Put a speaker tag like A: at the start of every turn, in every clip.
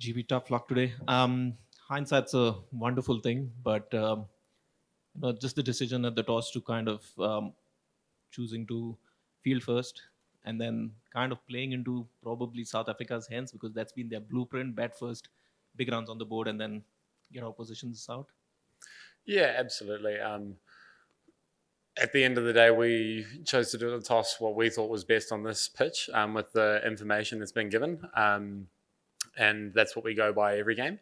A: GB tough luck today. Hindsight's a wonderful thing, but just the decision at the toss to kind of choosing to field first and then kind of playing into probably South Africa's hands because that's been their blueprint: bat first, big runs on the board, and then get our positions out.
B: Yeah, absolutely. At the end of the day, we chose to do the toss what we thought was best on this pitch with the information that's been given. And that's what we go by every game.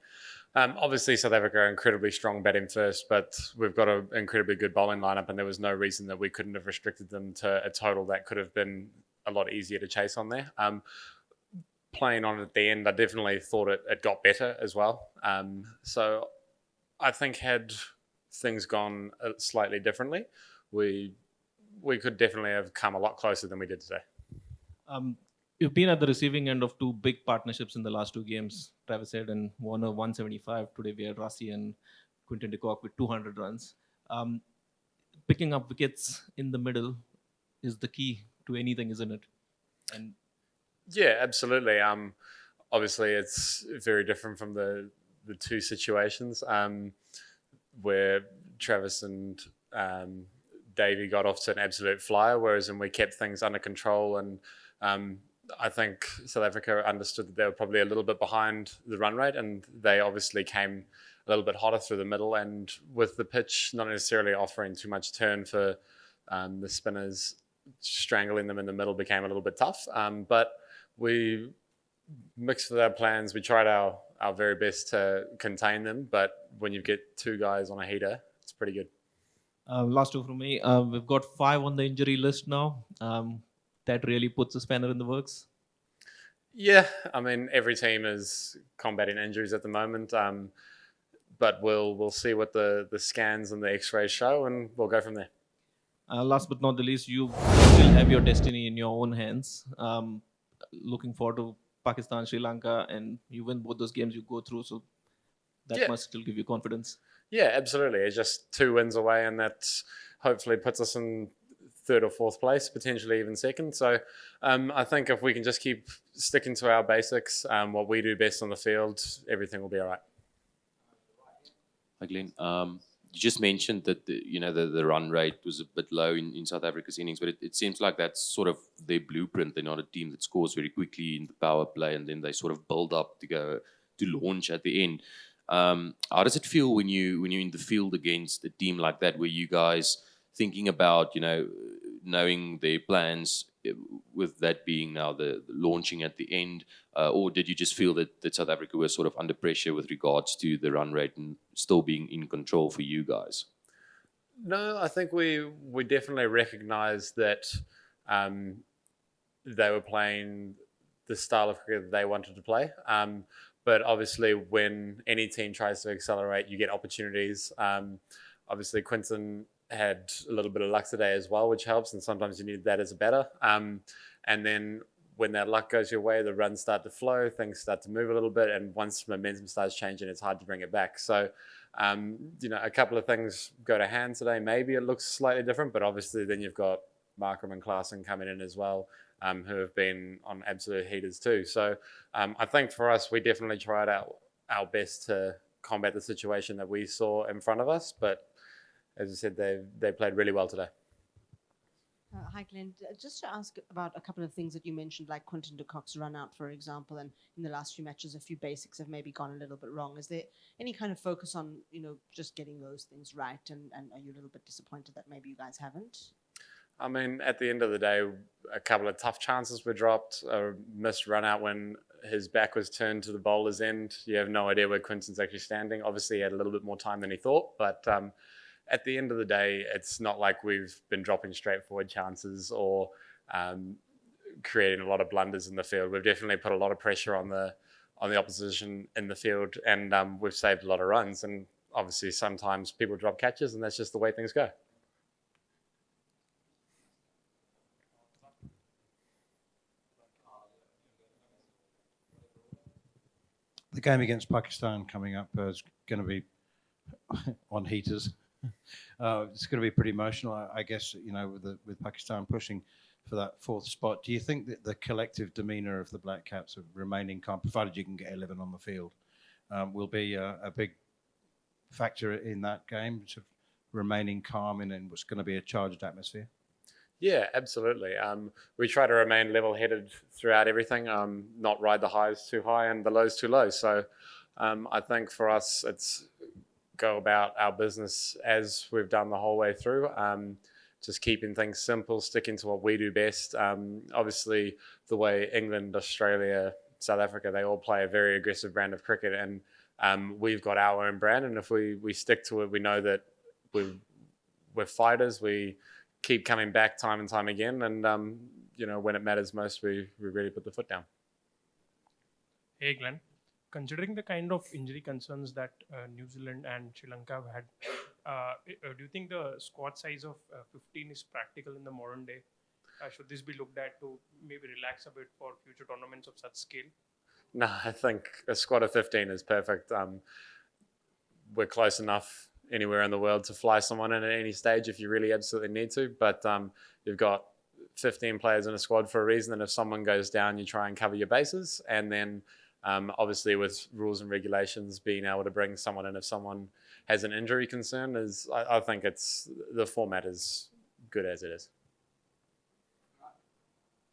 B: Obviously, South Africa are incredibly strong batting first, but we've got an incredibly good bowling lineup, and there was no reason that we couldn't have restricted them to a total that could have been a lot easier to chase on there. Playing on at the end, I definitely thought it got better as well. So I think had things gone slightly differently, we could definitely have come a lot closer than we did today.
A: You've been at the receiving end of two big partnerships in the last two games. Travis Head and Warner 175. Today we had Rassi and Quinton de Kock with 200 runs. Picking up wickets in the middle is the key to anything, isn't it? And
B: yeah, absolutely. Obviously, it's very different from the two situations where Travis and Davey got off to an absolute flyer, whereas when we kept things under control and I think South Africa understood that they were probably a little bit behind the run rate, and they obviously came a little bit hotter through the middle. And with the pitch not necessarily offering too much turn for the spinners, strangling them in the middle became a little bit tough. But we mixed with our plans. We tried our very best to contain them, but when you get two guys on a heater, it's pretty good.
A: last two from me. We've got 5 on the injury list now. That really puts a spanner in the works.
B: Yeah, I mean every team is combating injuries at the moment, but we'll see what the scans and the X-rays show, and we'll go from there.
A: Last but not the least, you still have your destiny in your own hands. Looking forward to Pakistan, Sri Lanka, and you win both those games you go through. So that must still give you confidence.
B: Yeah, absolutely. It's just 2 wins away, and that hopefully puts us in 3rd or 4th place, potentially even 2nd. So I think if we can just keep sticking to our basics, what we do best on the field, everything will be all right.
C: Hi, Glenn. You just mentioned that the run rate was a bit low in South Africa's innings, but it seems like that's sort of their blueprint. They're not a team that scores very quickly in the power play, and then they sort of build up to launch at the end. How does it feel when you're in the field against a team like that, where you guys thinking about knowing their plans, with that being now the launching at the end, or did you just feel that South Africa was sort of under pressure with regards to the run rate and still being in control for you guys?
B: No, I think we definitely recognised that they were playing the style of cricket that they wanted to play. But obviously, when any team tries to accelerate, you get opportunities. Obviously, Quinton had a little bit of luck today as well, which helps, and sometimes you need that as a batter. And then when that luck goes your way, the runs start to flow, things start to move a little bit, and once momentum starts changing, it's hard to bring it back. So, a couple of things go to hand today. Maybe it looks slightly different, but obviously then you've got Markham and Klaassen coming in as well, who have been on absolute heaters too. So I think for us, we definitely tried our best to combat the situation that we saw in front of us, but as I said, they played really well today.
D: Hi, Glenn. Just to ask about a couple of things that you mentioned, like Quinton de Kock's run out, for example, and in the last few matches, a few basics have maybe gone a little bit wrong. Is there any kind of focus on, just getting those things right? And are you a little bit disappointed that maybe you guys haven't?
B: I mean, at the end of the day, a couple of tough chances were dropped, a missed run out when his back was turned to the bowler's end. You have no idea where Quinton's actually standing. Obviously, he had a little bit more time than he thought, but at the end of the day, it's not like we've been dropping straightforward chances or creating a lot of blunders in the field. We've definitely put a lot of pressure on the opposition in the field, and we've saved a lot of runs. And obviously, sometimes people drop catches, and that's just the way things go.
E: The game against Pakistan coming up is going to be on heaters. It's going to be pretty emotional, I guess. With Pakistan pushing for that fourth spot. Do you think that the collective demeanour of the Black Caps of remaining calm, provided you can get 11 on the field, will be a big factor in that game, sort of remaining calm in what's going to be a charged atmosphere?
B: Yeah, absolutely. We try to remain level-headed throughout everything, not ride the highs too high and the lows too low. So I think for us, it's go about our business as we've done the whole way through. Just keeping things simple, sticking to what we do best. Obviously, the way England, Australia, South Africa, they all play a very aggressive brand of cricket, and we've got our own brand. And if we stick to it, we know that we're fighters. We keep coming back time and time again, and when it matters most, we really put the foot down.
F: Hey Glenn, considering the kind of injury concerns that New Zealand and Sri Lanka have had, do you think the squad size of 15 is practical in the modern day? Should this be looked at to maybe relax a bit for future tournaments of such scale?
B: No, I think a squad of 15 is perfect. We're close enough anywhere in the world to fly someone in at any stage if you really absolutely need to. But you've got 15 players in a squad for a reason, and if someone goes down, you try and cover your bases. And then obviously with rules and regulations, being able to bring someone in if someone has an injury concern I think the format is good as it is.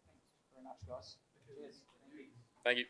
G: Thanks very much, guys. Cheers.
B: Thank you.